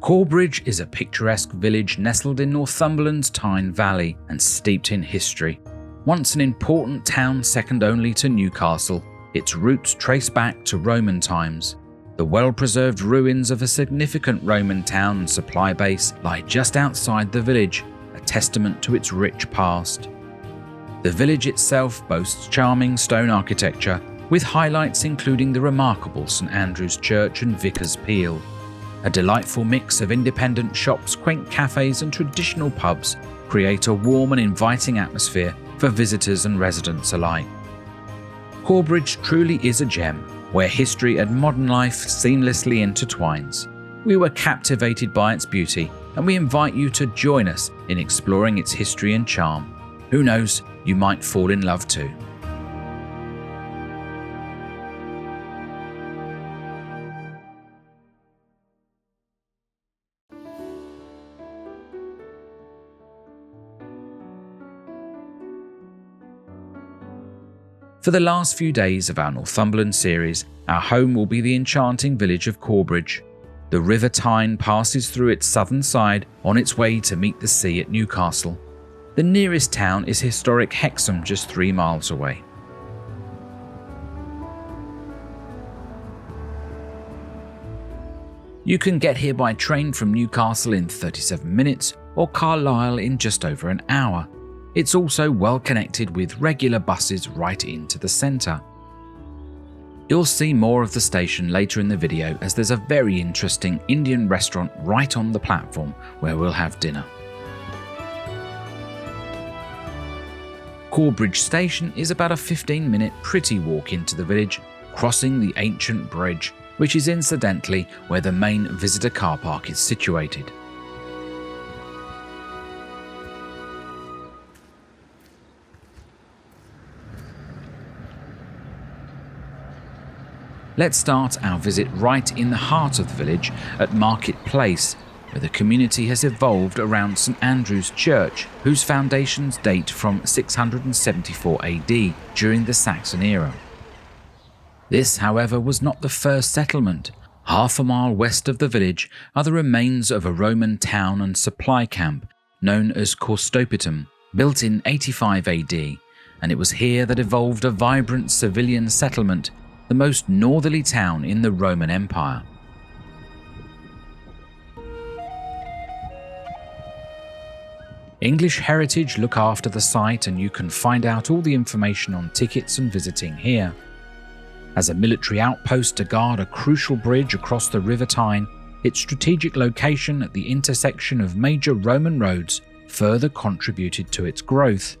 Corbridge is a picturesque village nestled in Northumberland's Tyne Valley and steeped in history. Once an important town second only to Newcastle, its roots trace back to Roman times. The well-preserved ruins of a significant Roman town and supply base lie just outside the village, a testament to its rich past. The village itself boasts charming stone architecture, with highlights including the remarkable St Andrew's Church and Vicar's Pele. A delightful mix of independent shops, quaint cafes and traditional pubs create a warm and inviting atmosphere for visitors and residents alike. Corbridge truly is a gem, where history and modern life seamlessly intertwines. We were captivated by its beauty, and we invite you to join us in exploring its history and charm. Who knows, you might fall in love too. For the last few days of our Northumberland series, our home will be the enchanting village of Corbridge. The River Tyne passes through its southern side on its way to meet the sea at Newcastle. The nearest town is historic Hexham, just 3 miles away. You can get here by train from Newcastle in 37 minutes or Carlisle in just over an hour. It's also well connected with regular buses right into the centre. You'll see more of the station later in the video, as there's a very interesting Indian restaurant right on the platform where we'll have dinner. Corbridge Station is about a 15-minute pretty walk into the village, crossing the ancient bridge, which is incidentally where the main visitor car park is situated. Let's start our visit right in the heart of the village at Market Place, where the community has evolved around St Andrew's Church, whose foundations date from 674 AD during the Saxon era. This, however, was not the first settlement. Half a mile west of the village are the remains of a Roman town and supply camp known as Corstopitum, built in 85 AD, and it was here that evolved a vibrant civilian settlement, the most northerly town in the Roman Empire. English Heritage look after the site, and you can find out all the information on tickets and visiting here. As a military outpost to guard a crucial bridge across the River Tyne, its strategic location at the intersection of major Roman roads further contributed to its growth.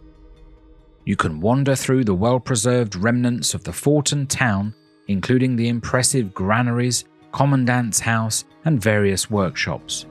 You can wander through the well-preserved remnants of the fort and town, including the impressive granaries, commandant's house, and various workshops.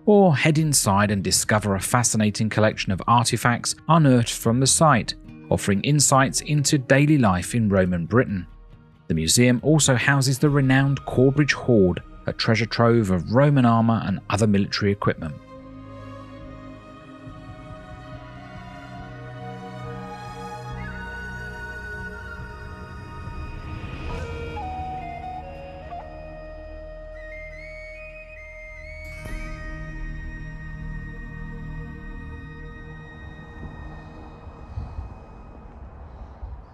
Or head inside and discover a fascinating collection of artefacts unearthed from the site, offering insights into daily life in Roman Britain. The museum also houses the renowned Corbridge Hoard, a treasure trove of Roman armour and other military equipment.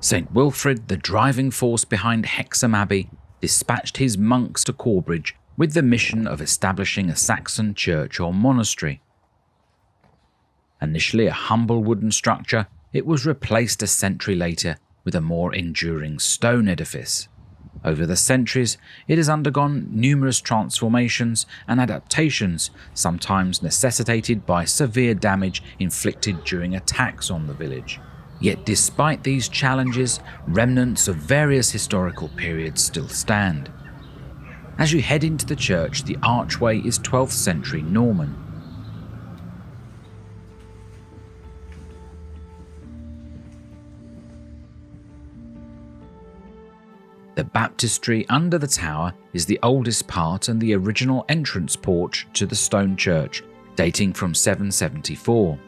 St Wilfrid, the driving force behind Hexham Abbey, dispatched his monks to Corbridge with the mission of establishing a Saxon church or monastery. Initially a humble wooden structure, it was replaced a century later with a more enduring stone edifice. Over the centuries, it has undergone numerous transformations and adaptations, sometimes necessitated by severe damage inflicted during attacks on the village. Yet despite these challenges, remnants of various historical periods still stand. As you head into the church, the archway is 12th century Norman. The baptistry under the tower is the oldest part and the original entrance porch to the stone church, dating from 774.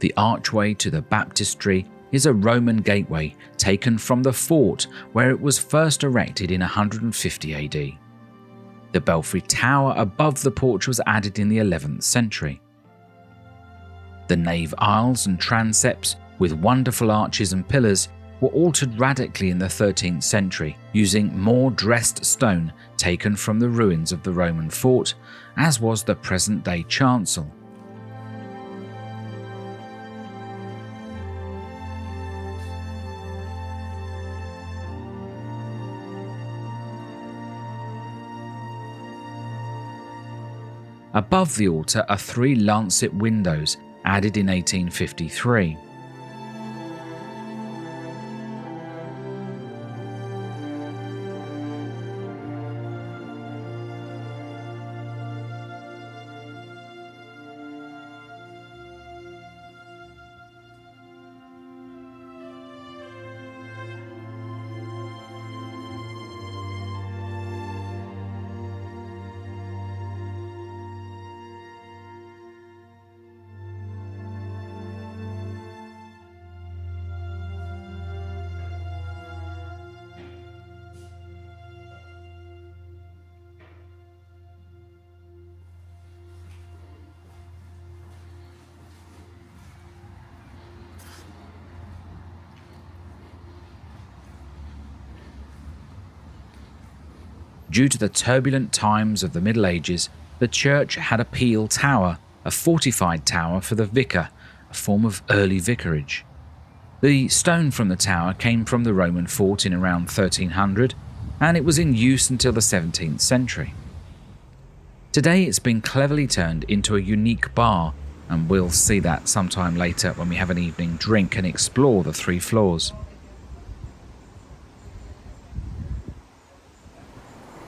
The archway to the baptistry is a Roman gateway taken from the fort where it was first erected in 150 AD. The belfry tower above the porch was added in the 11th century. The nave aisles and transepts, with wonderful arches and pillars, were altered radically in the 13th century using more dressed stone taken from the ruins of the Roman fort, as was the present-day chancel. Above the altar are 3 lancet windows, added in 1853. Due to the turbulent times of the Middle Ages, the church had a pele tower, a fortified tower for the vicar, a form of early vicarage. The stone from the tower came from the Roman fort in around 1300, and it was in use until the 17th century. Today it's been cleverly turned into a unique bar, and we'll see that sometime later when we have an evening drink and explore the 3 floors.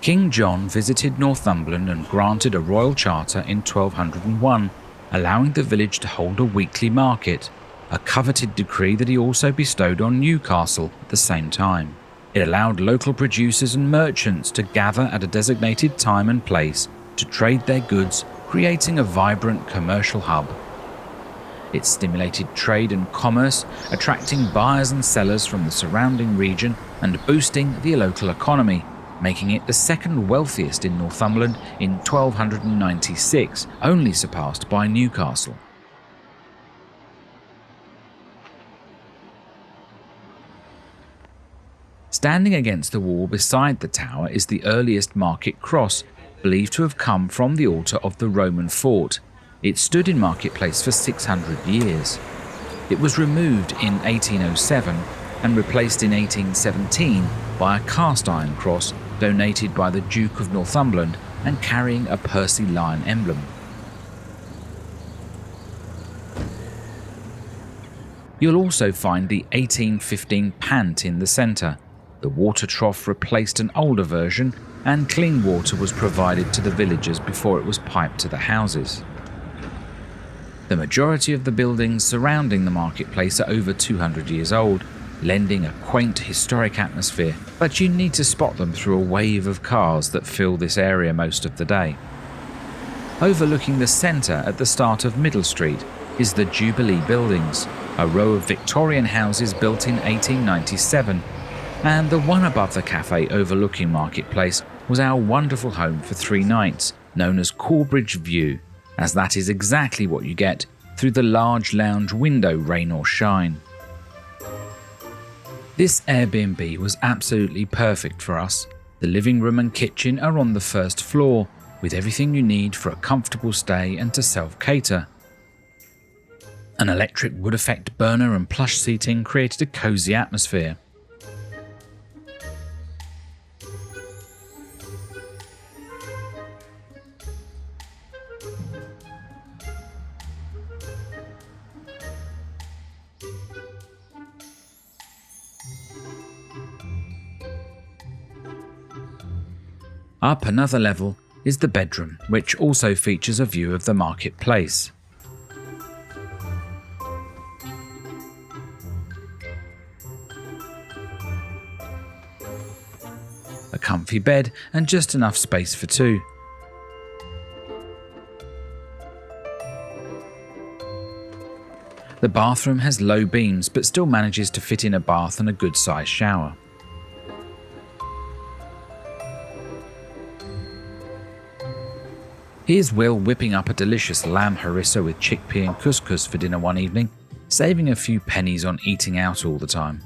King John visited Northumberland and granted a royal charter in 1201, allowing the village to hold a weekly market, a coveted decree that he also bestowed on Newcastle at the same time. It allowed local producers and merchants to gather at a designated time and place to trade their goods, creating a vibrant commercial hub. It stimulated trade and commerce, attracting buyers and sellers from the surrounding region and boosting the local economy, making it the second wealthiest in Northumberland in 1296, only surpassed by Newcastle. Standing against the wall beside the tower is the earliest market cross, believed to have come from the altar of the Roman fort. It stood in Marketplace for 600 years. It was removed in 1807 and replaced in 1817 by a cast iron cross donated by the Duke of Northumberland and carrying a Percy lion emblem. You'll also find the 1815 pant in the centre. The water trough replaced an older version, and clean water was provided to the villagers before it was piped to the houses. The majority of the buildings surrounding the marketplace are over 200 years old, lending a quaint historic atmosphere, but you need to spot them through a wave of cars that fill this area most of the day. Overlooking the centre at the start of Middle Street is the Jubilee Buildings, a row of Victorian houses built in 1897, and the one above the cafe overlooking Marketplace was our wonderful home for 3 nights, known as Corbridge View, as that is exactly what you get through the large lounge window, rain or shine. This Airbnb was absolutely perfect for us. The living room and kitchen are on the first floor, with everything you need for a comfortable stay and to self-cater. An electric wood effect burner and plush seating created a cosy atmosphere. Up another level is the bedroom, which also features a view of the marketplace. comfy bed and just enough space for two. The bathroom has low beams but still manages to fit in a bath and a good-sized shower. Here's Will whipping up a delicious lamb harissa with chickpea and couscous for dinner one evening, saving a few pennies on eating out all the time.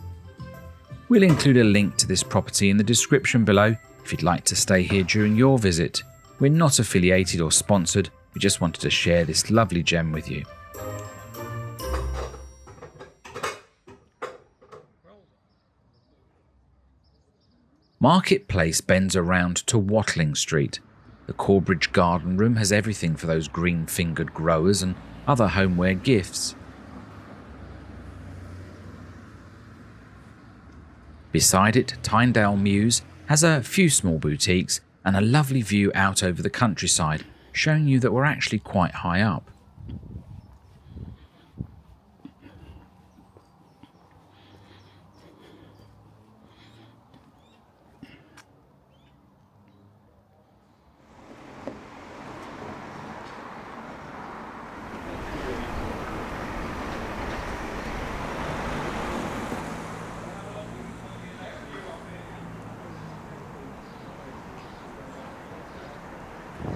We'll include a link to this property in the description below if you'd like to stay here during your visit. We're not affiliated or sponsored, we just wanted to share this lovely gem with you. Marketplace bends around to Watling Street. The Corbridge garden room has everything for those green-fingered growers and other homeware gifts. Beside it, Tynedale Mews has a few small boutiques and a lovely view out over the countryside, showing you that we're actually quite high up.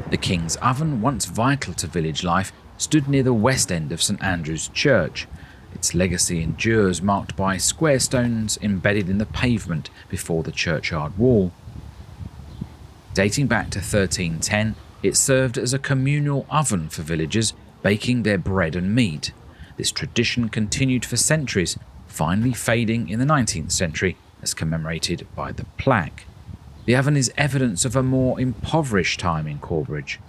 The King's Oven, once vital to village life, stood near the west end of St Andrew's Church. Its legacy endures, marked by square stones embedded in the pavement before the churchyard wall. Dating back to 1310, it served as a communal oven for villagers, baking their bread and meat. This tradition continued for centuries, finally fading in the 19th century, as commemorated by the plaque. The oven is evidence of a more impoverished time in Corbridge.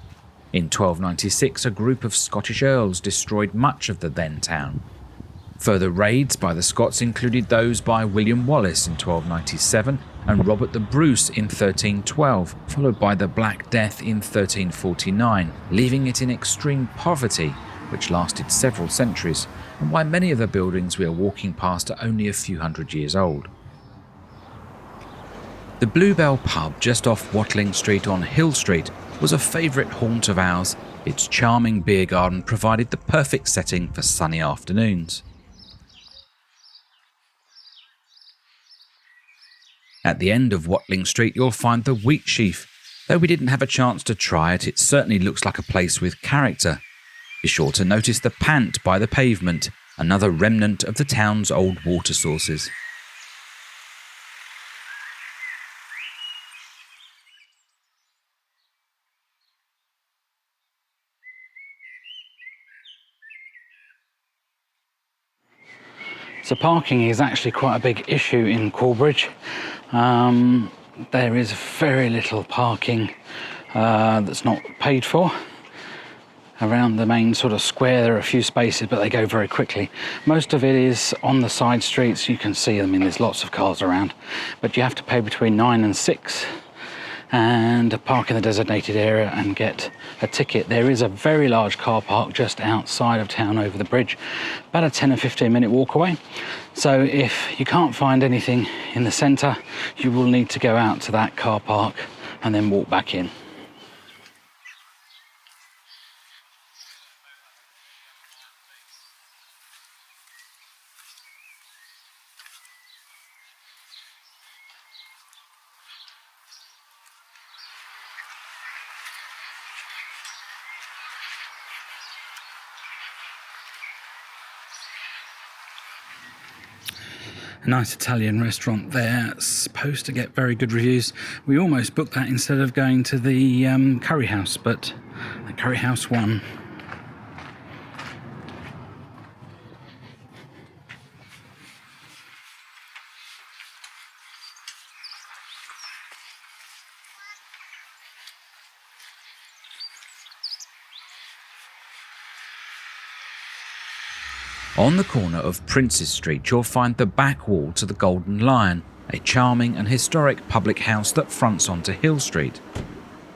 In 1296, a group of Scottish earls destroyed much of the then town. Further raids by the Scots included those by William Wallace in 1297 and Robert the Bruce in 1312, followed by the Black Death in 1349, leaving it in extreme poverty, which lasted several centuries, and why many of the buildings we are walking past are only a few hundred years old. The Bluebell pub just off Watling Street on Hill Street was a favourite haunt of ours. Its charming beer garden provided the perfect setting for sunny afternoons. At the end of Watling Street you'll find the Wheat Sheaf. Though we didn't have a chance to try it, it certainly looks like a place with character. Be sure to notice the pant by the pavement, another remnant of the town's old water sources. So parking is actually quite a big issue in Corbridge. There is very little parking that's not paid for. Around the main sort of square there are a few spaces, but they go very quickly. Most of it is on the side streets. You can see, I mean, there's lots of cars around, but you have to pay between 9 and 6 and park in the designated area and get a ticket. There is a very large car park just outside of town over the bridge, about a 10 or 15 minute walk away. So if you can't find anything in the centre, you will need to go out to that car park and then walk back in. A nice Italian restaurant there, supposed to get very good reviews. We almost booked that instead of going to the curry house, but the curry house won. On the corner of Princes Street, you'll find the back wall to the Golden Lion, a charming and historic public house that fronts onto Hill Street.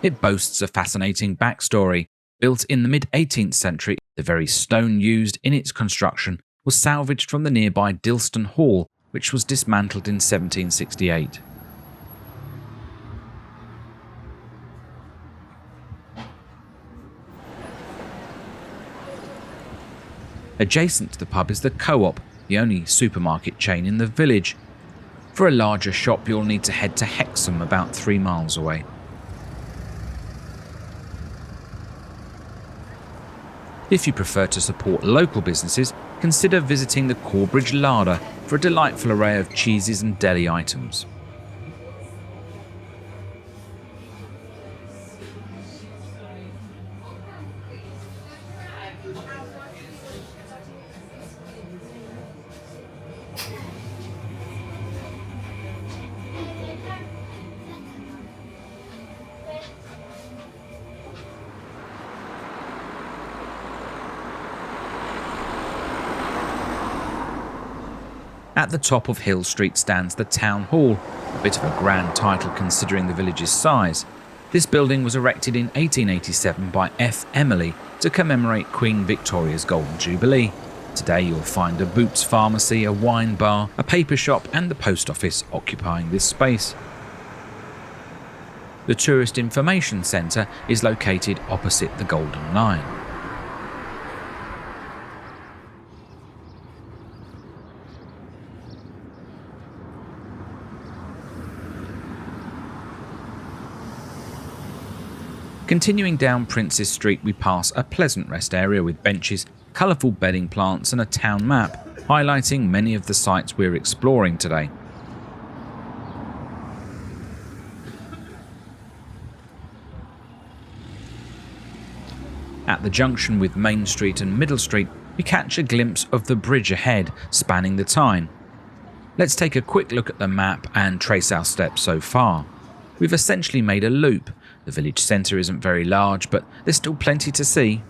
It boasts a fascinating backstory. Built in the mid-18th century, the very stone used in its construction was salvaged from the nearby Dilston Hall, which was dismantled in 1768. Adjacent to the pub is the Co-op, the only supermarket chain in the village. For a larger shop, you'll need to head to Hexham, about 3 miles away. If you prefer to support local businesses, consider visiting the Corbridge Larder for a delightful array of cheeses and deli items. At the top of Hill Street stands the Town Hall, a bit of a grand title considering the village's size. This building was erected in 1887 by F. Emily to commemorate Queen Victoria's Golden Jubilee. Today you'll find a Boots pharmacy, a wine bar, a paper shop and the post office occupying this space. The Tourist Information Centre is located opposite the Golden Line. Continuing down Princes Street, we pass a pleasant rest area with benches, colourful bedding plants and a town map, highlighting many of the sites we're exploring today. At the junction with Main Street and Middle Street, we catch a glimpse of the bridge ahead, spanning the Tyne. Let's take a quick look at the map and trace our steps so far. We've essentially made a loop. The village centre isn't very large, but there's still plenty to see.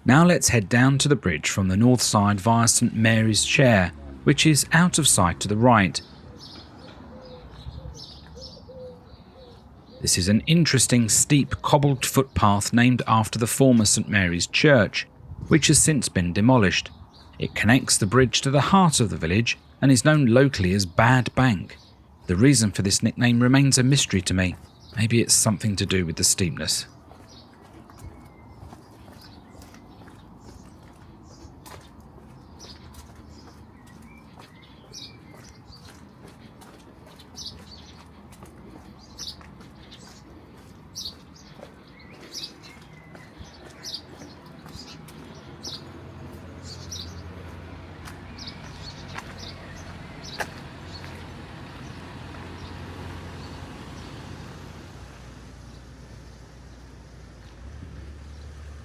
Now let's head down to the bridge from the north side via St Mary's Chair, which is out of sight to the right. This is an interesting steep cobbled footpath named after the former St Mary's Church, which has since been demolished. It connects the bridge to the heart of the village and is known locally as Bad Bank. The reason for this nickname remains a mystery to me. Maybe it's something to do with the steepness.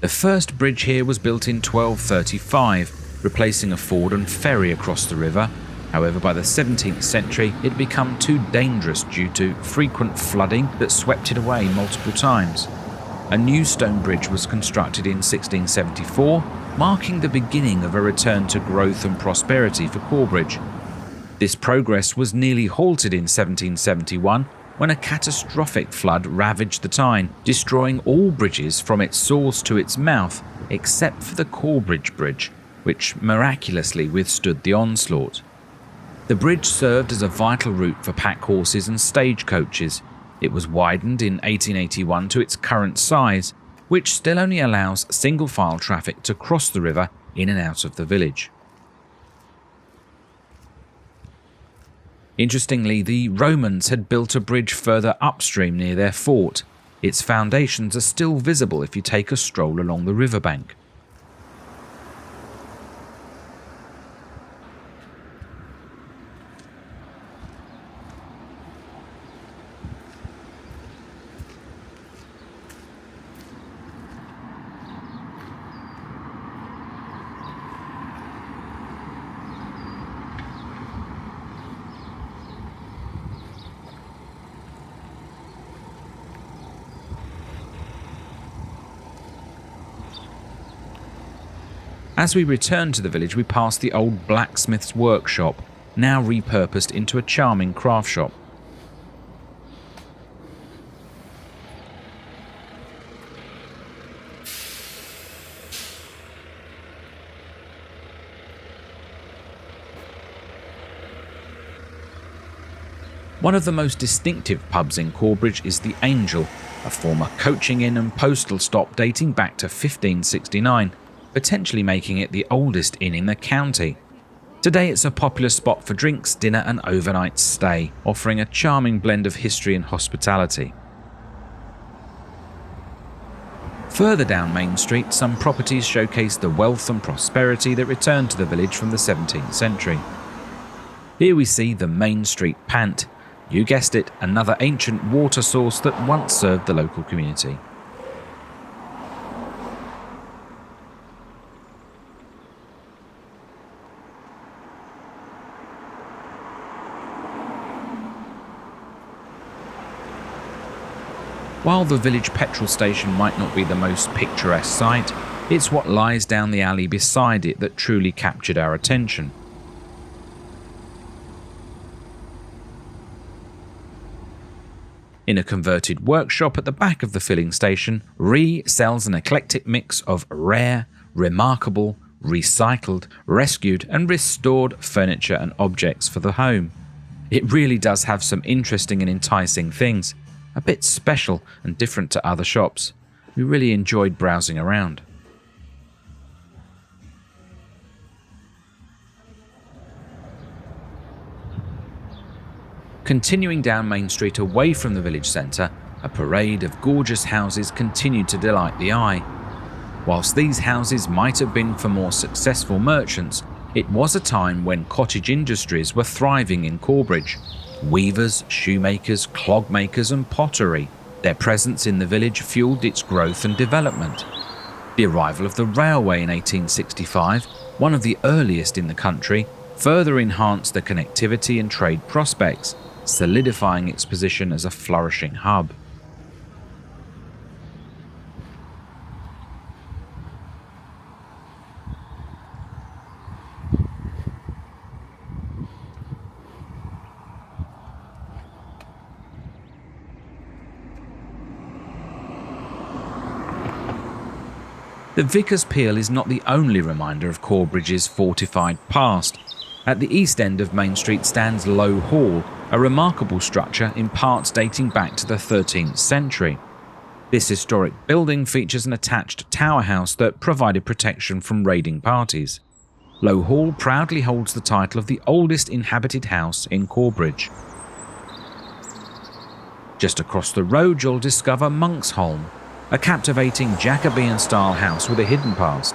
The first bridge here was built in 1235, replacing a ford and ferry across the river. However, by the 17th century, it had become too dangerous due to frequent flooding that swept it away multiple times. A new stone bridge was constructed in 1674, marking the beginning of a return to growth and prosperity for Corbridge. This progress was nearly halted in 1771 when a catastrophic flood ravaged the Tyne, destroying all bridges from its source to its mouth, except for the Corbridge Bridge, which miraculously withstood the onslaught. The bridge served as a vital route for pack horses and stagecoaches. It was widened in 1881 to its current size, which still only allows single-file traffic to cross the river in and out of the village. Interestingly, the Romans had built a bridge further upstream near their fort. Its foundations are still visible if you take a stroll along the riverbank. As we return to the village, we pass the old blacksmith's workshop, now repurposed into a charming craft shop. One of the most distinctive pubs in Corbridge is the Angel, a former coaching inn and postal stop dating back to 1569. potentially making it the oldest inn in the county. Today it's a popular spot for drinks, dinner and overnight stay, offering a charming blend of history and hospitality. Further down Main Street, some properties showcase the wealth and prosperity that returned to the village from the 17th century. Here we see the Main Street Pant. You guessed it, another ancient water source that once served the local community. While the village petrol station might not be the most picturesque sight, it's what lies down the alley beside it that truly captured our attention. In a converted workshop at the back of the filling station, Re sells an eclectic mix of rare, remarkable, recycled, rescued and restored furniture and objects for the home. It really does have some interesting and enticing things. A bit special and different to other shops. We really enjoyed browsing around. Continuing down Main Street away from the village centre, a parade of gorgeous houses continued to delight the eye. Whilst these houses might have been for more successful merchants, it was a time when cottage industries were thriving in Corbridge. Weavers, shoemakers, clogmakers and pottery. Their presence in the village fueled its growth and development. The arrival of the railway in 1865, one of the earliest in the country, further enhanced the connectivity and trade prospects, solidifying its position as a flourishing hub. The Vicar's Pele is not the only reminder of Corbridge's fortified past. At the east end of Main Street stands Low Hall, a remarkable structure in parts dating back to the 13th century. This historic building features an attached tower house that provided protection from raiding parties. Low Hall proudly holds the title of the oldest inhabited house in Corbridge. Just across the road you'll discover Monksholm, a captivating Jacobean-style house with a hidden past.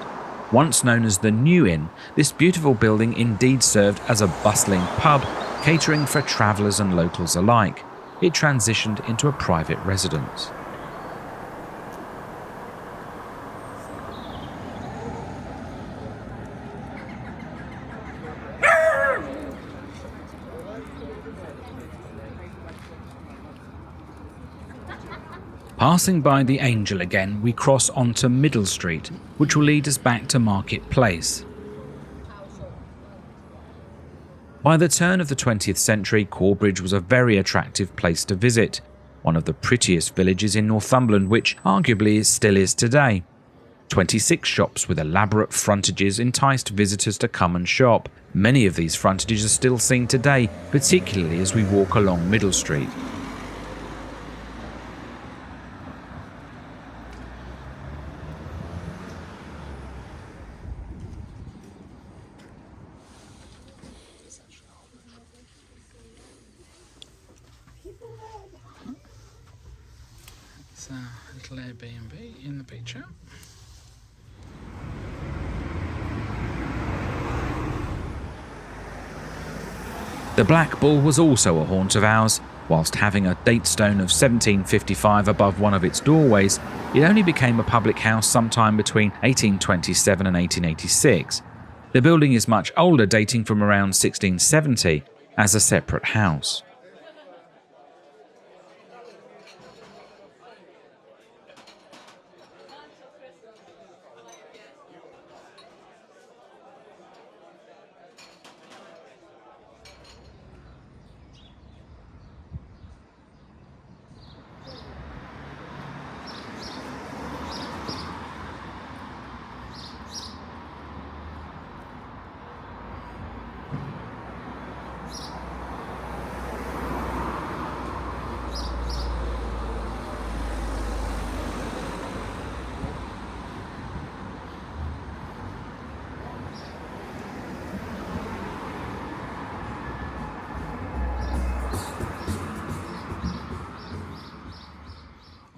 Once known as the New Inn, this beautiful building indeed served as a bustling pub, catering for travellers and locals alike. It transitioned into a private residence. Passing by the Angel again, we cross onto Middle Street, which will lead us back to Market Place. By the turn of the 20th century, Corbridge was a very attractive place to visit, one of the prettiest villages in Northumberland, which arguably still is today. 26 shops with elaborate frontages enticed visitors to come and shop. Many of these frontages are still seen today, particularly as we walk along Middle Street. It's a little Airbnb in the picture. The Black Bull was also a haunt of ours. Whilst having a date stone of 1755 above one of its doorways, it only became a public house sometime between 1827 and 1886. The building is much older, dating from around 1670, as a separate house.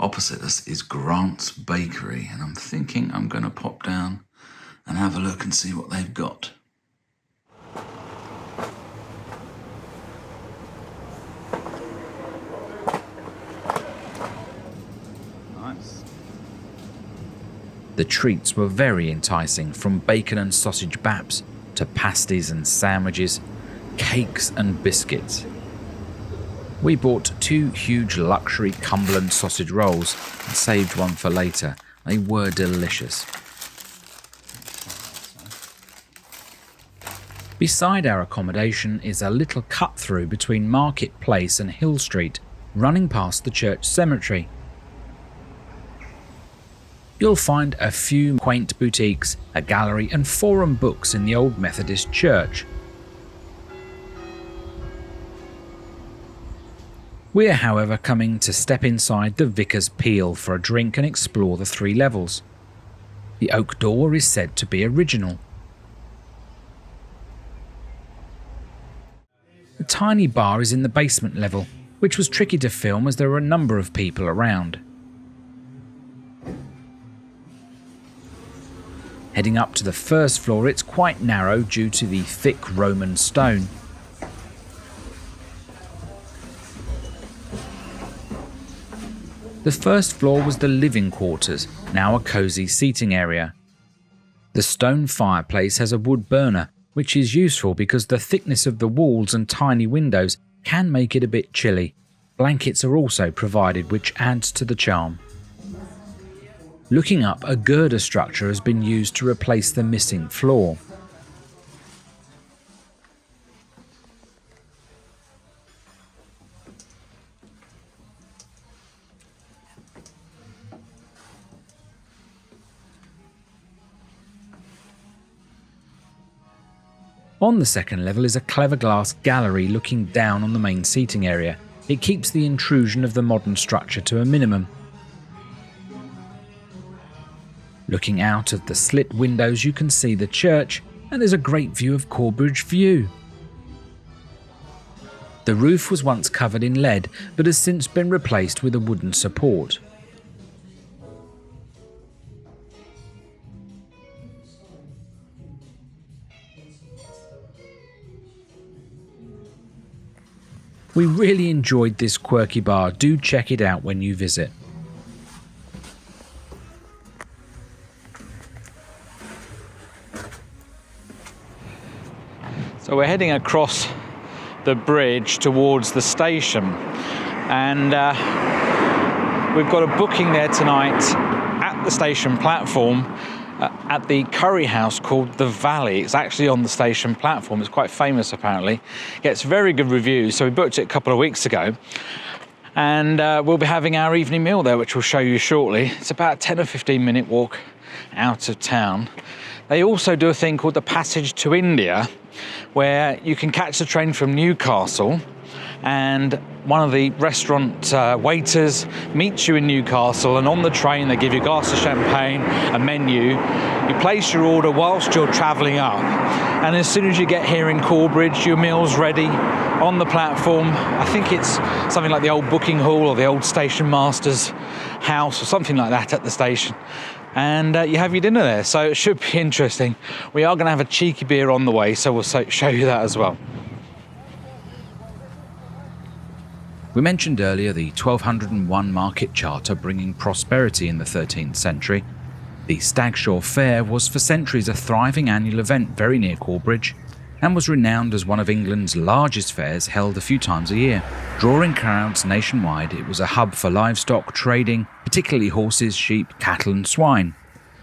opposite us is Grant's Bakery, and I'm thinking I'm going to pop down and have a look and see what they've got. Nice. The treats were very enticing, from bacon and sausage baps to pasties and sandwiches, cakes and biscuits. We bought 2 huge luxury Cumberland sausage rolls and saved one for later. They were delicious. Beside our accommodation is a little cut-through between Market Place and Hill Street, running past the church cemetery. You'll find a few quaint boutiques, a gallery and forum books in the old Methodist church. We're, however, coming to step inside the Vicar's Pele for a drink and explore the 3 levels. The oak door is said to be original. The tiny bar is in the basement level, which was tricky to film as there were a number of people around. Heading up to the first floor, it's quite narrow due to the thick Roman stone. The first floor was the living quarters, now a cosy seating area. The stone fireplace has a wood burner, which is useful because the thickness of the walls and tiny windows can make it a bit chilly. Blankets are also provided, which adds to the charm. Looking up, a girder structure has been used to replace the missing floor. On the second level is a clever glass gallery looking down on the main seating area. It keeps the intrusion of the modern structure to a minimum. Looking out of the slit windows, you can see the church, and there's a great view of Corbridge View. The roof was once covered in lead, but has since been replaced with a wooden support. We really enjoyed this quirky bar. Do check it out when you visit. So we're heading across the bridge towards the station, and we've got a booking there tonight at the station platform at the curry house called The Valley. It's actually on the station platform. It's quite famous apparently. Gets very good reviews, so we booked it a couple of weeks ago, and we'll be having our evening meal there, which we'll show you shortly. It's about a 10 or 15 minute walk out of town. They also do a thing called the Passage to India, where you can catch the train from Newcastle, and one of the restaurant waiters meets you in Newcastle, and on the train they give you a glass of champagne, a menu. You place your order whilst you're travelling up, and as soon as you get here in Corbridge, your meal's ready on the platform. I think it's something like the old booking hall or the old station master's house or something like that at the station. And you have your dinner there, so it should be interesting. We are going to have a cheeky beer on the way, so we'll show you that as well. We mentioned earlier the 1201 market charter bringing prosperity in the 13th century. The Stagshaw Fair was for centuries a thriving annual event very near Corbridge, and was renowned as one of England's largest fairs, held a few times a year. Drawing crowds nationwide, it was a hub for livestock trading, particularly horses, sheep, cattle and swine.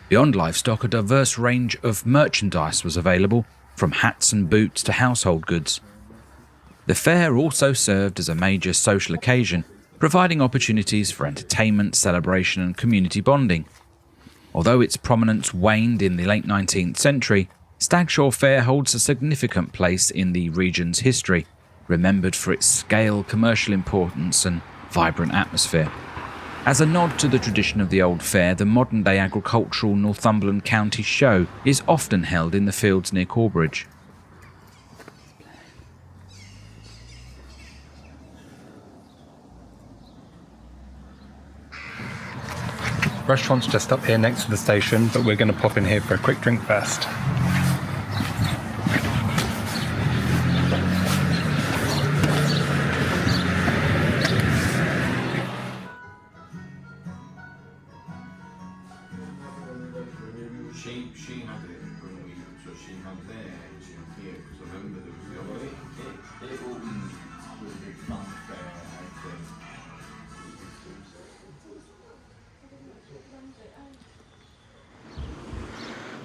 Beyond livestock, a diverse range of merchandise was available, from hats and boots to household goods. The fair also served as a major social occasion, providing opportunities for entertainment, celebration and community bonding. Although its prominence waned in the late 19th century, Stagshaw Fair holds a significant place in the region's history, remembered for its scale, commercial importance and vibrant atmosphere. As a nod to the tradition of the old fair, the modern-day agricultural Northumberland County Show is often held in the fields near Corbridge. Restaurant's just up here next to the station, but we're going to pop in here for a quick drink first.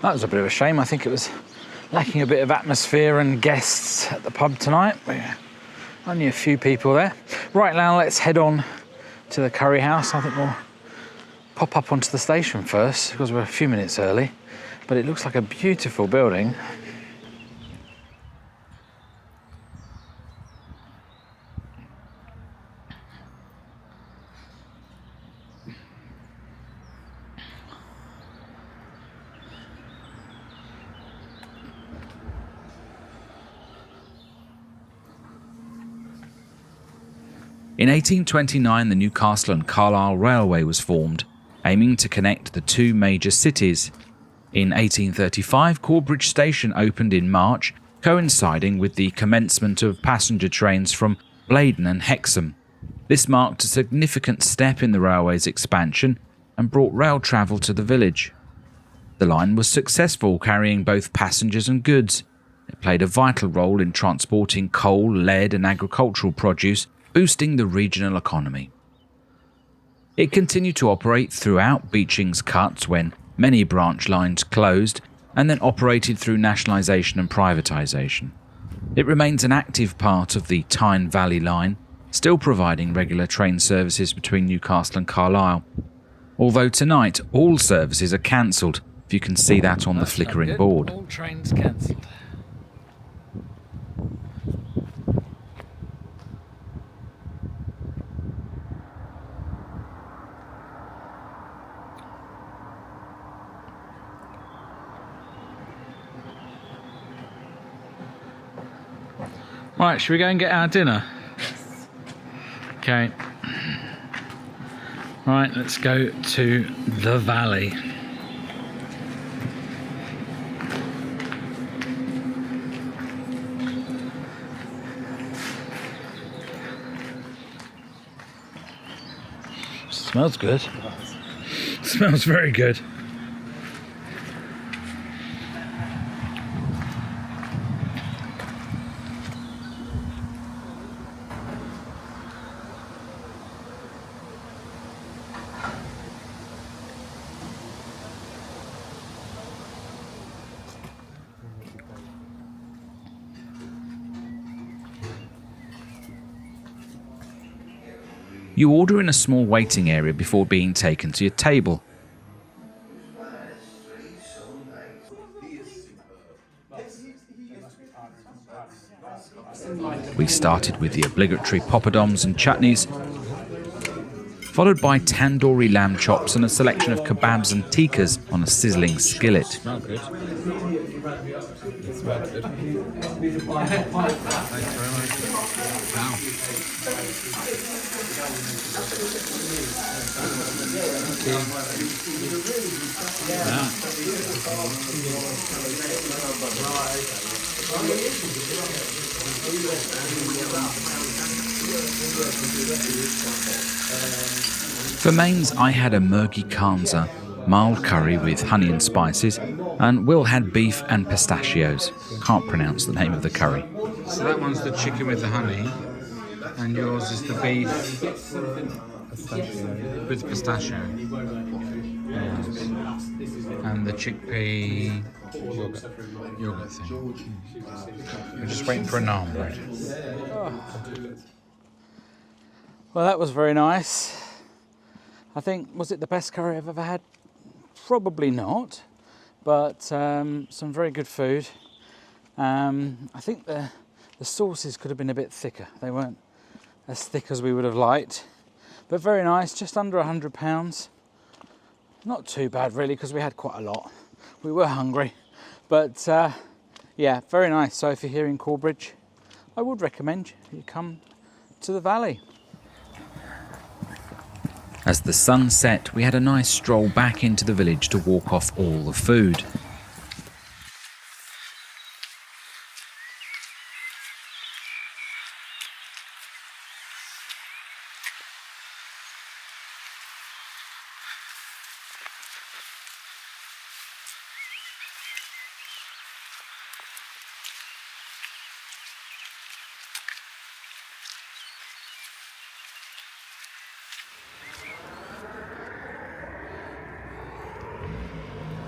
That was a bit of a shame. I think it was lacking a bit of atmosphere and guests at the pub tonight. Only a few people there. Right, now let's head on to the curry house. I think we'll pop up onto the station first because we're a few minutes early, but it looks like a beautiful building. In 1829, the Newcastle and Carlisle Railway was formed, aiming to connect the two major cities. In 1835, Corbridge Station opened in March, coinciding with the commencement of passenger trains from Blaydon and Hexham. This marked a significant step in the railway's expansion and brought rail travel to the village. The line was successful, carrying both passengers and goods. It played a vital role in transporting coal, lead and agricultural produce, boosting the regional economy. It continued to operate throughout Beeching's cuts when many branch lines closed, and then operated through nationalisation and privatisation. It remains an active part of the Tyne Valley line, still providing regular train services between Newcastle and Carlisle. Although tonight all services are cancelled, if you can see that on the flickering board. All trains cancelled. Right, should we go and get our dinner? Okay. Right, let's go to the valley. Smells good. Smells very good. You order in a small waiting area before being taken to your table. We started with the obligatory poppadoms and chutneys, followed by tandoori lamb chops and a selection of kebabs and tikkas on a sizzling skillet. Smell good. Smells good. Thanks very much. Wow. For mains, I had a murgi kanza, mild curry with honey and spices, and Will had beef and pistachios. Can't pronounce the name of the curry. So that one's the chicken with the honey, and yours is the beef with pistachio. Yes. And the chickpea yogurt thing. We're just waiting for a naan bread. Oh. Well, that was very nice. I think, was it the best curry I've ever had? Probably not, but some very good food. I think the sauces could have been a bit thicker. They weren't as thick as we would have liked, but very nice, just under £100. Not too bad really, because we had quite a lot. We were hungry, but yeah, very nice. So if you're here in Corbridge, I would recommend you come to the valley. As the sun set, we had a nice stroll back into the village to walk off all the food.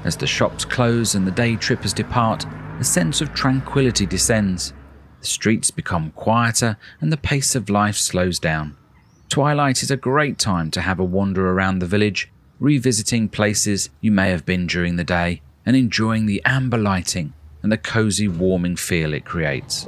As the shops close and the day trippers depart, a sense of tranquility descends. The streets become quieter and the pace of life slows down. Twilight is a great time to have a wander around the village, revisiting places you may have been during the day and enjoying the amber lighting and the cosy, warming feel it creates.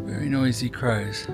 Very noisy crows.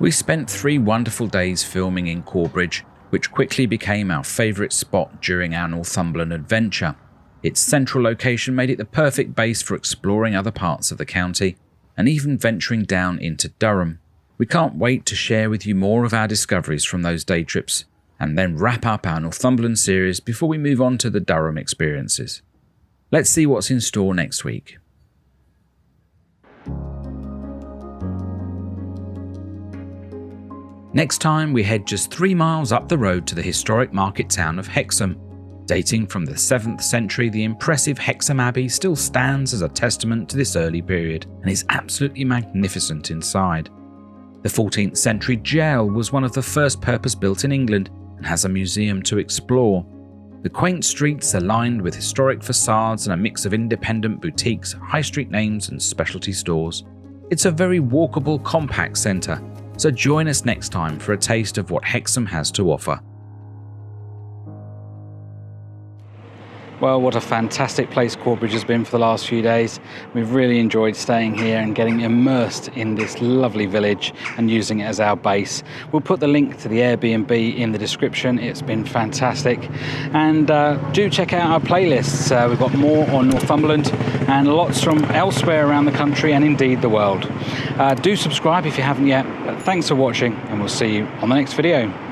We spent 3 wonderful days filming in Corbridge, which quickly became our favourite spot during our Northumberland adventure. Its central location made it the perfect base for exploring other parts of the county and even venturing down into Durham. We can't wait to share with you more of our discoveries from those day trips and then wrap up our Northumberland series before we move on to the Durham experiences. Let's see what's in store next week. Next time, we head just 3 miles up the road to the historic market town of Hexham. Dating from the 7th century, the impressive Hexham Abbey still stands as a testament to this early period and is absolutely magnificent inside. The 14th century jail was one of the first purpose-built in England and has a museum to explore. The quaint streets are lined with historic facades and a mix of independent boutiques, high street names and specialty stores. It's a very walkable, compact centre, so join us next time for a taste of what Hexham has to offer. Well, what a fantastic place Corbridge has been for the last few days. We've really enjoyed staying here and getting immersed in this lovely village and using it as our base. We'll put the link to the Airbnb in the description. It's been fantastic. And do check out our playlists. We've got more on Northumberland and lots from elsewhere around the country and indeed the world. Do subscribe if you haven't yet. But thanks for watching and we'll see you on the next video.